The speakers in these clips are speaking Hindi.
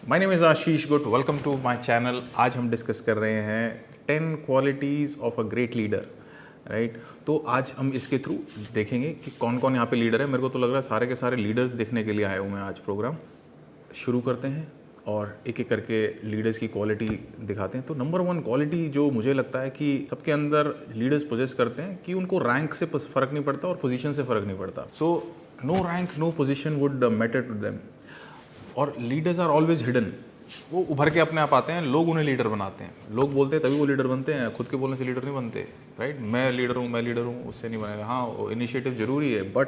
माय नेम इज़ आशीष गुट, वेलकम टू माय चैनल। आज हम डिस्कस कर रहे हैं 10 qualities of a great leader, right. तो आज हम इसके थ्रू देखेंगे कि कौन कौन यहाँ पे लीडर है। मेरे को तो लग रहा है सारे के सारे लीडर्स देखने के लिए आए हुए हैं। आज प्रोग्राम शुरू करते हैं और एक एक करके लीडर्स की क्वालिटी दिखाते हैं। तो नंबर 1 क्वालिटी जो मुझे लगता है कि सबके अंदर लीडर्स पोजेस करते हैं कि उनको रैंक से फ़र्क नहीं पड़ता और पोजीशन से फ़र्क नहीं पड़ता। So no rank no position would matter to them, और लीडर्स आर ऑलवेज हिडन। वो उभर के अपने आप आते हैं, लोग उन्हें लीडर बनाते हैं। लोग बोलते हैं तभी वो लीडर बनते हैं, खुद के बोलने से लीडर नहीं बनते, राइट। मैं लीडर हूँ, उससे नहीं बनेगा। हाँ, इनिशिएटिव जरूरी है, बट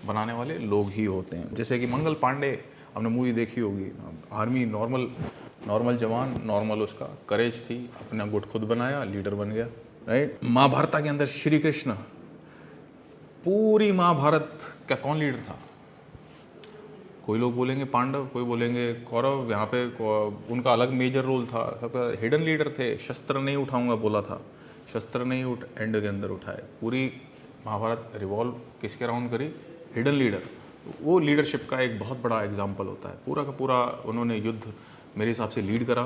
बनाने वाले लोग ही होते हैं। जैसे कि मंगल पांडे, हमने मूवी देखी होगी। आर्मी नॉर्मल जवान, नॉर्मल उसका करेज थी, अपना गुट खुद बनाया, लीडर बन गया, राइट। महाभारत के अंदर श्री कृष्ण, पूरी महाभारत का कौन लीडर था? कोई लोग बोलेंगे पांडव, कोई बोलेंगे कौरव। यहाँ पे उनका अलग मेजर रोल था, सबका हिडन लीडर थे। शस्त्र नहीं उठाऊंगा बोला था, शस्त्र नहीं एंड के अंदर उठाए। पूरी महाभारत रिवॉल्व किसके राउंड करी? Hidden leader. वो लीडरशिप का एक बहुत बड़ा एग्जाम्पल होता है। पूरा का पूरा उन्होंने युद्ध मेरे हिसाब से लीड करा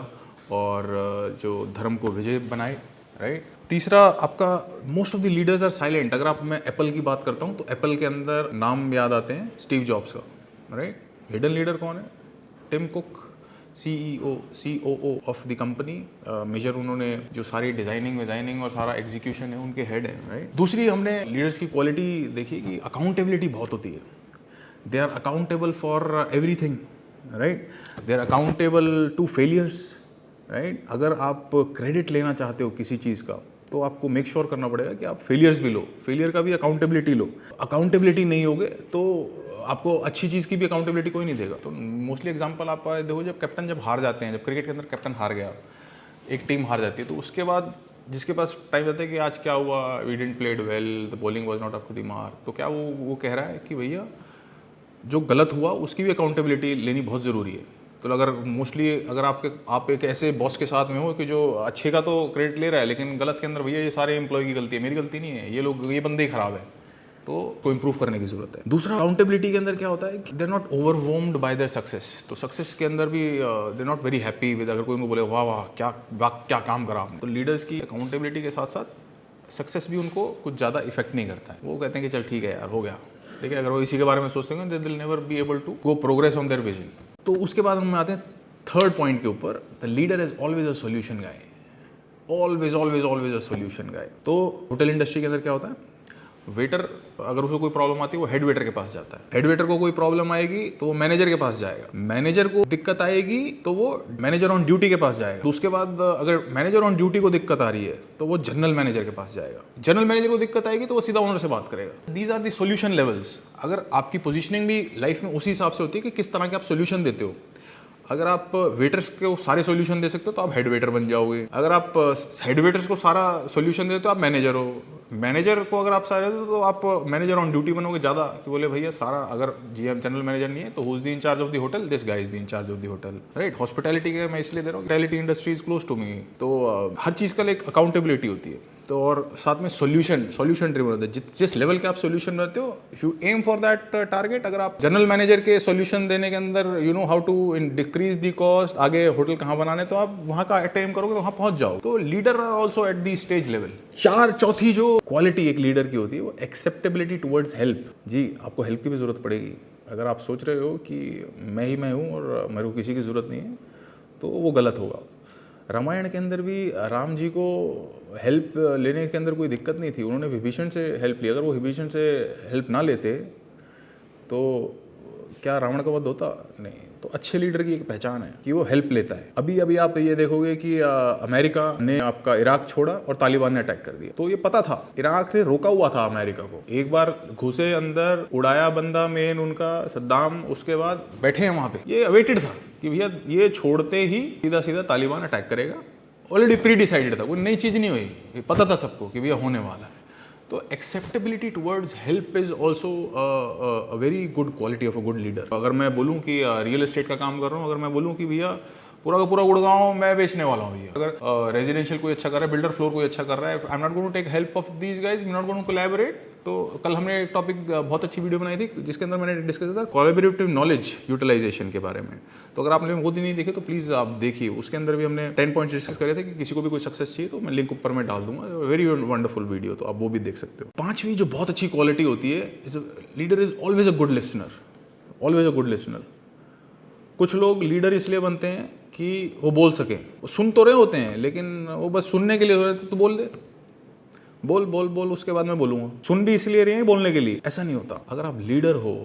और जो धर्म को विजय बनाए, राइट। तीसरा आपका, most of the leaders are silent. अगर आप, मैं एप्पल की बात करता हूँ तो एप्पल के अंदर नाम याद आते हैं स्टीव जॉब्स का, राइट। हिडन लीडर कौन है? Tim Cook, COO of the company. Major उन्होंने जो सारी डिजाइनिंग और सारा एग्जीक्यूशन है उनके हेड है, राइट। दूसरी हमने लीडर्स की क्वालिटी देखी कि अकाउंटेबिलिटी बहुत होती है। They are accountable for everything, right. They are accountable to failures, right. अगर आप क्रेडिट लेना चाहते हो किसी चीज़ का तो आपको मेक श्योर करना पड़ेगा कि आप फेलियर्स भी लो, फेलियर का भी अकाउंटेबिलिटी लो। अकाउंटेबिलिटी नहीं होगे तो आपको अच्छी चीज़ की भी अकाउंटेबिलिटी कोई नहीं देगा। तो मोस्टली एग्जांपल आप देखो, जब कैप्टन जब हार जाते हैं, जब क्रिकेट के अंदर कैप्टन हार गया, एक टीम हार जाती है, तो उसके बाद जिसके पास टाइम रहता है कि आज क्या हुआ, we didn't played well, the bowling was not up to the mark, तो क्या वो कह रहा है कि भैया जो गलत हुआ उसकी भी अकाउंटेबिलिटी लेनी बहुत ज़रूरी है। तो अगर मोस्टली अगर आप एक ऐसे बॉस के साथ में हो कि जो अच्छे का तो क्रेडिट ले रहा है, लेकिन गलत के अंदर भैया ये सारे एम्प्लॉय की गलती है, मेरी गलती नहीं है, ये बंदे ही खराब है, तो इम्प्रूव करने की जरूरत है। दूसरा, अकाउंटेबिलिटी के अंदर क्या होता है कि they are not overwhelmed by their success. तो सक्सेस के अंदर भी they are not very happy with, अगर कोई उनको बोले वाह वाह क्या काम करा आपने। तो लीडर्स की अकाउंटेबिलिटी के साथ साथ सक्सेस भी उनको कुछ ज़्यादा इफेक्ट नहीं करता है। वो कहते हैं कि चल ठीक है यार, हो गया, ठीक है। अगर वो इसी के बारे में सोचते हैं, they will never be able to go progress on their vision. तो उसके बाद हम आते हैं थर्ड पॉइंट के ऊपर, the leader is always a solution guy. Always a solution guy. तो होटल इंडस्ट्री के अंदर क्या होता है, वेटर अगर उसको कोई प्रॉब्लम आती है वो हेड वेटर के पास जाता है। हेड वेटर को कोई प्रॉब्लम आएगी तो वो मैनेजर के पास जाएगा। मैनेजर को दिक्कत आएगी तो वो मैनेजर ऑन ड्यूटी के पास जाएगा। तो उसके बाद अगर मैनेजर ऑन ड्यूटी को दिक्कत आ रही है तो वो जनरल मैनेजर के पास जाएगा। जनरल मैनेजर को दिक्कत आएगी तो वो सीधा ओनर से बात करेगा। These are the solution levels. अगर आपकी पोजिशनिंग भी लाइफ में उसी हिसाब से होती है कि किस तरह के आप सोल्यूशन देते हो। अगर आप वेटर्स को सारे सॉल्यूशन दे सकते हो तो आप हेड वेटर बन जाओगे। अगर आप हेड वेटर्स को सारा सॉल्यूशन देते हो तो आप मैनेजर हो। मैनेजर को अगर आप सारे दो तो आप मैनेजर ऑन ड्यूटी बनोगे ज़्यादा, कि बोले भैया सारा, अगर GM जनरल मैनेजर नहीं है तो who is the in charge of the hotel? This guy is the in charge of the hotel, right. Hospitality के मैं इसलिए दे रहा हूँ, hospitality industry is close to me. तो हर चीज़ का एक अकाउंटेबिलिटी होती है। तो और साथ में सॉल्यूशन ड्रिवन होता है। जिस लेवल के आप सॉल्यूशन रहते हो, if you aim for that target, अगर आप जनरल मैनेजर के सॉल्यूशन देने के अंदर you know how to decrease the cost, आगे होटल कहाँ बनाने, तो आप वहाँ का अटेम करोगे तो वहाँ पहुँच जाओ। तो leader are also at the stage level. चौथी जो क्वालिटी एक लीडर की होती है वो एक्सेप्टेबिलिटी टुवर्ड्स हेल्प। जी, आपको हेल्प की भी जरूरत पड़ेगी। अगर आप सोच रहे हो कि मैं हूँ और मेरे को किसी की जरूरत नहीं है तो वो गलत होगा। रामायण के अंदर भी राम जी को हेल्प लेने के अंदर कोई दिक्कत नहीं थी, उन्होंने विभीषण से हेल्प ली। अगर वो विभीषण से हेल्प ना लेते तो क्या रावण का वध होता? नहीं। तो अच्छे लीडर की एक पहचान है कि वो हेल्प लेता है। अभी आप ये देखोगे कि अमेरिका ने आपका इराक छोड़ा और तालिबान ने अटैक कर दिया। तो ये पता था, इराक ने रोका हुआ था अमेरिका को। एक बार घुसे अंदर, उड़ाया बंदा मेन उनका सद्दाम, उसके बाद बैठे हैं वहाँ पे। ये अवेटेड था कि भैया ये छोड़ते ही सीधा तालिबान अटैक करेगा। ऑलरेडी प्री डिसाइडेड था, कोई नई चीज़ नहीं हुई, ये पता था सबको कि भैया होने वाला है। तो acceptability towards help is also a very good quality of a good leader. अगर मैं बोलूँ कि रियल एस्टेट का काम कर रहा हूँ, अगर मैं बोलूँ कि भैया पूरा का पूरा गुड़गांव मैं बेचने वाला हूँ भैया, अगर रेजिडेंशियल कोई अच्छा कर रहा है, बिल्डर फ्लोर कोई अच्छा कर रहा है, I am not going to take help of these guys, I am not going to collaborate, तो कल हमने एक टॉपिक बहुत अच्छी वीडियो बनाई थी जिसके अंदर मैंने डिस्कस किया था कोलैबोरेटिव नॉलेज यूटिलाइजेशन के बारे में। तो अगर आपने वो दिन नहीं देखे तो प्लीज़ आप देखिए, उसके अंदर भी हमने 10 पॉइंट्स डिस्कस करे थे कि किसी को भी कोई सक्सेस चाहिए तो मैं लिंक ऊपर में डाल दूंगा, वेरी वंडरफुल वीडियो, तो आप वो भी देख सकते हो। पांचवी जो बहुत अच्छी क्वालिटी होती है, leader is always a good listener, always a good listener. कुछ लोग लीडर इसलिए बनते हैं कि वो बोल सके, वो सुन तो रहे होते हैं लेकिन वो बस सुनने के लिए हो रहे थे तो बोल दे, बोल बोल बोल उसके बाद मैं बोलूँगा। सुन भी इसलिए रहे हैं बोलने के लिए, ऐसा नहीं होता। अगर आप लीडर हो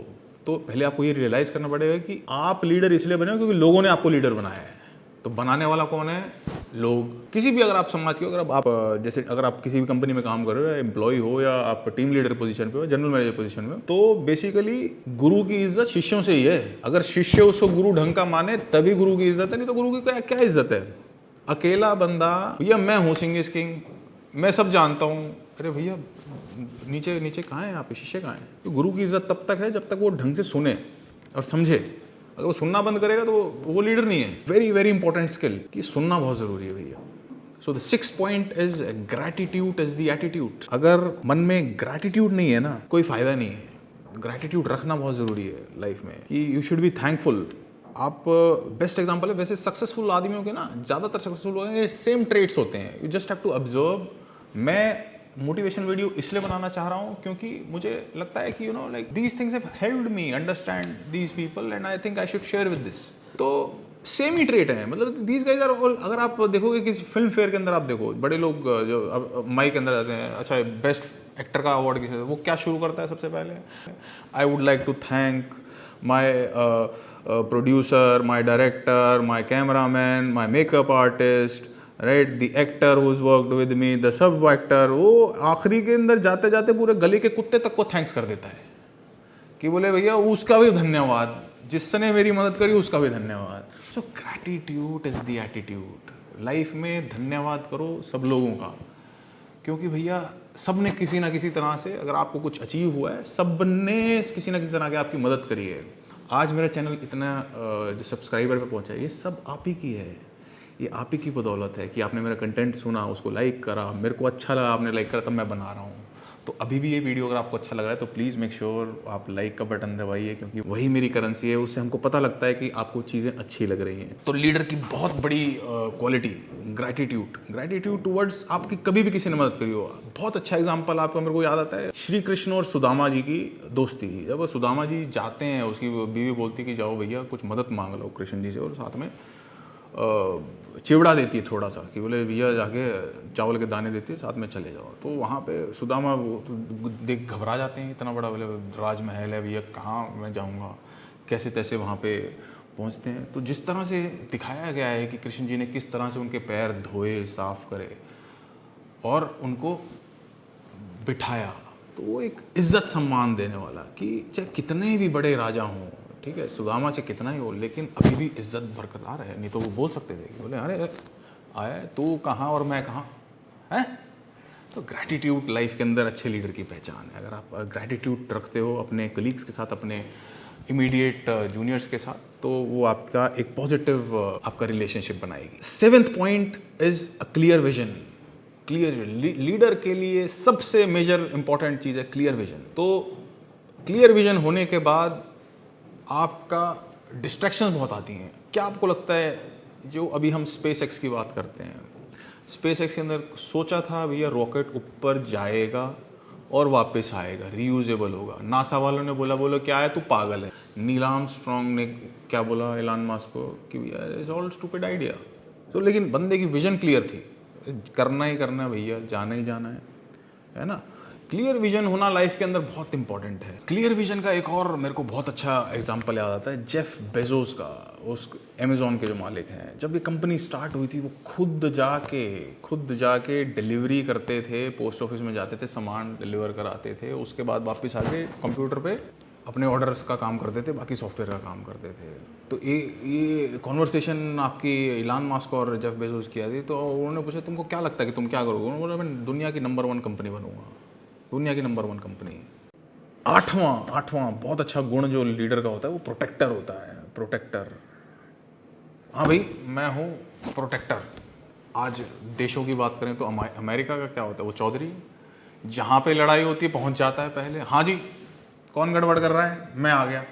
तो पहले आपको ये रियलाइज़ करना पड़ेगा कि आप लीडर इसलिए बने हो क्योंकि लोगों ने आपको लीडर बनाया है। तो बनाने वाला कौन है? लोग। किसी भी अगर आप समाज के हो, अगर आप जैसे अगर आप किसी भी कंपनी में काम कर रहे हो, या एम्प्लॉय हो, या आप टीम लीडर पोजीशन पे हो, जनरल मैनेजर पोजीशन में हो, तो बेसिकली गुरु की इज्जत शिष्यों से ही है। अगर शिष्य उसको गुरु ढंग का माने तभी गुरु की इज्जत है, नहीं तो गुरु की क्या इज्जत है? अकेला बंदा, भैया मैं हूँ सिंह इज किंग, मैं सब जानता हूँ, अरे भैया नीचे नीचे कहाँ है यहाँ पे, शिष्य कहाँ है? तो गुरु की इज्जत तब तक है जब तक वो ढंग से सुने और समझे। अगर वो सुनना बंद करेगा तो वो लीडर नहीं है। वेरी वेरी इंपॉर्टेंट स्किल कि सुनना बहुत जरूरी है भैया। So the 6th point is gratitude is the attitude. अगर मन में ग्रैटिट्यूड नहीं है ना, कोई फायदा नहीं है। ग्रैटिट्यूड रखना बहुत जरूरी है लाइफ में कि यू शुड बी थैंकफुल। आप बेस्ट एग्जांपल है, वैसे सक्सेसफुल आदमियों के ना, ज़्यादातर सक्सेसफुल लोगों के सेम ट्रेट्स होते हैं। You just have to observe. मैं मोटिवेशन वीडियो इसलिए बनाना चाह रहा हूँ क्योंकि मुझे लगता है कि like these things have helped me understand these people and I think I should share with this. तो सेम ही ट्रेट है, मतलब दीज गाइज आर। अगर आप देखोगे किसी फिल्म फेयर के अंदर, आप देखो बड़े लोग जो माइक के अंदर आते हैं, अच्छा बेस्ट एक्टर का अवार्ड किसे, वो क्या शुरू करता है सबसे पहले? I would like to thank my producer, my director, my cameraman, my makeup artist, right, the actor who's worked with me, the सब एक्टर। वो आखिरी के अंदर जाते जाते पूरे गली के कुत्ते तक को थैंक्स कर देता है कि बोले भैया उसका भी धन्यवाद, जिसने मेरी मदद करी उसका भी धन्यवाद। So gratitude is the attitude. Life में धन्यवाद करो सब लोगों का, क्योंकि भैया सब ने किसी ना किसी तरह से, अगर आपको कुछ अचीव हुआ है, सब ने किसी ना किसी तरह की आपकी मदद करी है। आज मेरा चैनल इतना जो सब्सक्राइबर पे पहुंचा है, ये सब आप ही की है, ये आप ही की बदौलत है कि आपने मेरा कंटेंट सुना, उसको लाइक करा, मेरे को अच्छा लगा, आपने लाइक करा, तब मैं बना रहा हूँ। तो अभी भी ये वीडियो अगर आपको अच्छा लग रहा है तो प्लीज़ मेक श्योर आप लाइक का बटन दबाइए, क्योंकि वही मेरी करेंसी है, उससे हमको पता लगता है कि आपको चीज़ें अच्छी लग रही हैं। तो लीडर की बहुत बड़ी क्वालिटी ग्रैटिट्यूड। ग्रैटिट्यूड टुवर्ड्स आपकी कभी भी किसी ने मदद करी हो। बहुत अच्छा एग्जाम्पल आपको मेरे को याद आता है, श्री कृष्ण और सुदामा जी की दोस्ती। जब सुदामा जी जाते हैं, उसकी बीवी बोलती कि जाओ भैया कुछ मदद मांग लो कृष्ण जी से, और साथ में चिवड़ा देती है थोड़ा सा कि बोले भैया जाके चावल के दाने देती है, साथ में चले जाओ। तो वहाँ पे सुदामा देख घबरा जाते हैं, इतना बड़ा बोले राजमहल है भैया, कहाँ मैं जाऊँगा, कैसे तैसे वहाँ पे पहुँचते हैं। तो जिस तरह से दिखाया गया है कि कृष्ण जी ने किस तरह से उनके पैर धोए, साफ करे और उनको बिठाया, तो वो एक इज्जत सम्मान देने वाला कि चाहे कितने भी बड़े राजा हों, ठीक है, सुदामा से कितना ही हो, लेकिन अभी भी इज्जत बरकरार है। नहीं तो वो बोल सकते थे कि बोले अरे आया तू कहाँ और मैं कहाँ है। तो ग्रैटिट्यूड लाइफ के अंदर अच्छे लीडर की पहचान है। अगर आप ग्रैटिट्यूड रखते हो अपने कलीग्स के साथ, अपने इमीडिएट जूनियर्स के साथ, तो वो आपका एक पॉजिटिव आपका रिलेशनशिप बनाएगी। 7th point is a clear vision. Clear leader के लिए सबसे मेजर इंपॉर्टेंट चीज़ है क्लियर विजन। तो क्लियर विजन होने के बाद आपका डिस्ट्रैक्शन बहुत आती हैं। क्या आपको लगता है, जो अभी हम स्पेस एक्स की बात करते हैं, स्पेस एक्स के अंदर सोचा था भैया रॉकेट ऊपर जाएगा और वापस आएगा, रीयूजेबल होगा। नासा वालों ने बोला क्या है तू पागल है। नील आर्मस्ट्रॉन्ग ने क्या बोला एलन मस्क को कि भैया इट्स ऑल स्टूपिड आइडिया। तो लेकिन बंदे की विजन क्लियर थी, करना ही करना है भैया, जाना ही जाना है ना। क्लियर विजन होना लाइफ के अंदर बहुत इंपॉर्टेंट है। क्लियर विजन का एक और मेरे को बहुत अच्छा एग्जांपल याद आता है, जेफ बेजोस का, उस अमेज़ॉन के जो मालिक हैं। जब ये कंपनी स्टार्ट हुई थी, वो खुद जाके डिलीवरी करते थे, पोस्ट ऑफिस में जाते थे, सामान डिलीवर कराते थे, उसके बाद वापस आके कंप्यूटर पे अपने ऑर्डर्स का काम करते थे, बाकी सॉफ्टवेयर का काम करते थे। तो ये कॉन्वर्सेशन आपकी एलन मस्क और जेफ बेजोस की थी। तो उन्होंने पूछा तुमको क्या लगता है कि तुम क्या करोगे? उन्होंने बोला मैं दुनिया की नंबर 1 कंपनी बनूंगा, दुनिया की नंबर 1 कंपनी। आठवां बहुत अच्छा गुण जो लीडर का होता है वो प्रोटेक्टर होता है। प्रोटेक्टर, हाँ भाई मैं हूँ प्रोटेक्टर। आज देशों की बात करें तो अमेरिका का क्या होता है, वो चौधरी, जहाँ पे लड़ाई होती है पहुँच जाता है पहले, हाँ जी कौन गड़बड़ कर रहा है, मैं आ गया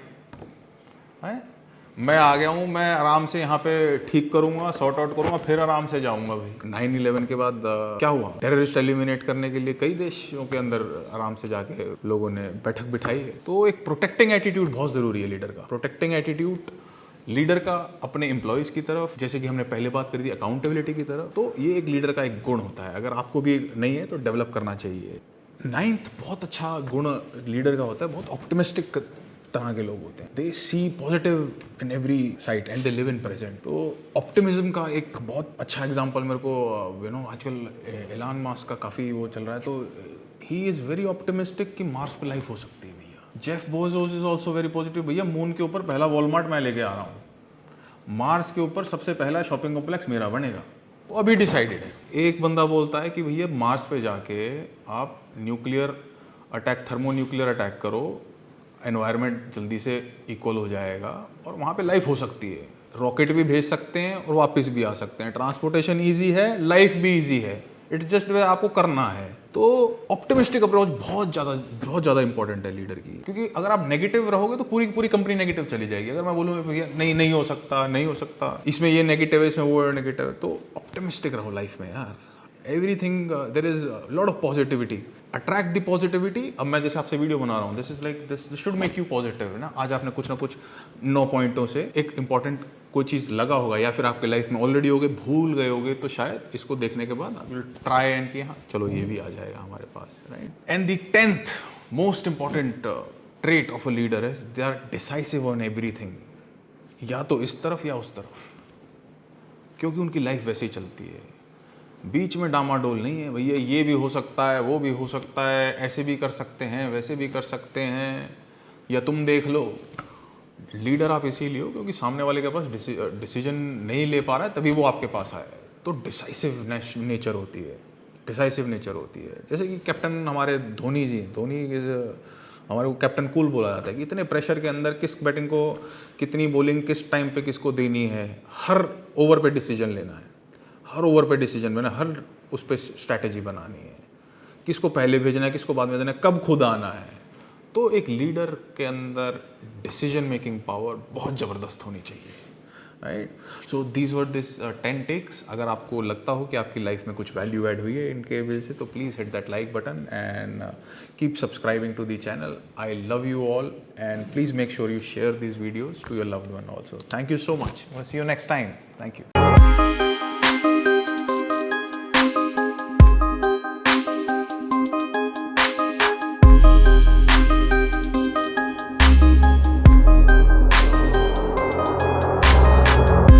है, मैं आ गया हूँ, मैं आराम से यहाँ पे ठीक करूँगा, सॉर्ट आउट करूँगा, फिर आराम से जाऊँगा भाई। 9/11 के बाद क्या हुआ, टेररिस्ट एलिमिनेट करने के लिए कई देशों के अंदर आराम से जाके लोगों ने बैठक बिठाई है। तो एक प्रोटेक्टिंग एटीट्यूड बहुत ज़रूरी है लीडर का। प्रोटेक्टिंग एटीट्यूड लीडर का अपने एम्प्लॉयज़ की तरफ, जैसे कि हमने पहले बात करी थी अकाउंटेबिलिटी की तरफ, तो ये एक लीडर का एक गुण होता है। अगर आपको भी नहीं है तो डेवलप करना चाहिए। 9th बहुत अच्छा गुण लीडर का होता है, बहुत ऑप्टिमिस्टिक तरह के लोग होते हैं। They see positive in every side and they live in present. तो ऑप्टिमिज्म का एक बहुत अच्छा एग्जांपल मेरे को आजकल एलन मस्क का काफ़ी वो चल रहा है। तो ही इज़ वेरी ऑप्टिमिस्टिक कि मार्स पे लाइफ हो सकती है भैया। Jeff Bezos is also very positive, भैया मून के ऊपर पहला वॉलमार्ट मैं लेके आ रहा हूँ, मार्स के ऊपर सबसे पहला शॉपिंग कॉम्प्लेक्स मेरा बनेगा, वो अभी डिसाइडेड है। एक बंदा बोलता है कि भैया मार्स पे जाके आप nuclear attack, thermo nuclear attack करो, एनवायरनमेंट जल्दी से इक्वल हो जाएगा और वहाँ पे लाइफ हो सकती है। रॉकेट भी भेज सकते हैं और वापस भी आ सकते हैं, ट्रांसपोर्टेशन ईजी है, लाइफ भी ईजी है, इट्स जस्ट वे आपको करना है। तो ऑप्टिमिस्टिक अप्रोच बहुत ज़्यादा इंपॉर्टेंट है लीडर की, क्योंकि अगर आप नेगेटिव रहोगे तो पूरी पूरी कंपनी नेगेटिव चली जाएगी। अगर मैं बोलूँ भैया नहीं हो सकता, नहीं हो सकता, इसमें ये नेगेटिव है, इसमें वो नेगेटिव है, तो ऑप्टिमिस्टिक रहो लाइफ में यार। Everything there is lot of positivity, attract the positivity. अब मैं जैसे आपसे वीडियो बना रहा हूँ, this is like this should make you positive, है ना। आज आपने कुछ ना कुछ 9 पॉइंटों से एक इंपॉर्टेंट कोई चीज़ लगा होगा, या फिर आपके लाइफ में ऑलरेडी होगे, भूल गए होगे, तो शायद इसको देखने के बाद आप विल ट्राई एंड कि हाँ चलो ये भी आ जाएगा हमारे पास, right. And the 10th most important trait of a leader is they are decisive on everything, या तो इस तरफ या उस तरफ, क्योंकि उनकी लाइफ वैसे ही चलती है, बीच में डामाडोल नहीं है भैया। ये भी हो सकता है, वो भी हो सकता है, ऐसे भी कर सकते हैं, वैसे भी कर सकते हैं, या तुम देख लो। लीडर आप इसीलिए हो क्योंकि सामने वाले के पास डिसीजन नहीं ले पा रहा है, तभी वो आपके पास आया है। तो डिसाइसिव नेचर होती है, डिसाइसिव नेचर होती है। जैसे कि कैप्टन हमारे धोनी जी, धोनी इज हमारे को कैप्टन कूल बोला जाता है कि इतने प्रेशर के अंदर किस बैटिंग को कितनी बॉलिंग किस टाइम पे किसको देनी है, हर ओवर पे डिसीजन लेना है, हर ओवर पे डिसीजन लेना, हर उस पर स्ट्रैटेजी बनानी है, किसको पहले भेजना है, किसको बाद में देना है, कब खुद आना है। तो एक लीडर के अंदर डिसीजन मेकिंग पावर बहुत ज़बरदस्त होनी चाहिए, right. So these were this 10 takes. अगर आपको लगता हो कि आपकी लाइफ में कुछ वैल्यू ऐड हुई है इनके वजह से, तो please hit that like button and keep subscribing to the channel. I love you all and please make sure you share these videos to your loved one also. Thank you so much. We'll see you next time. Thank you.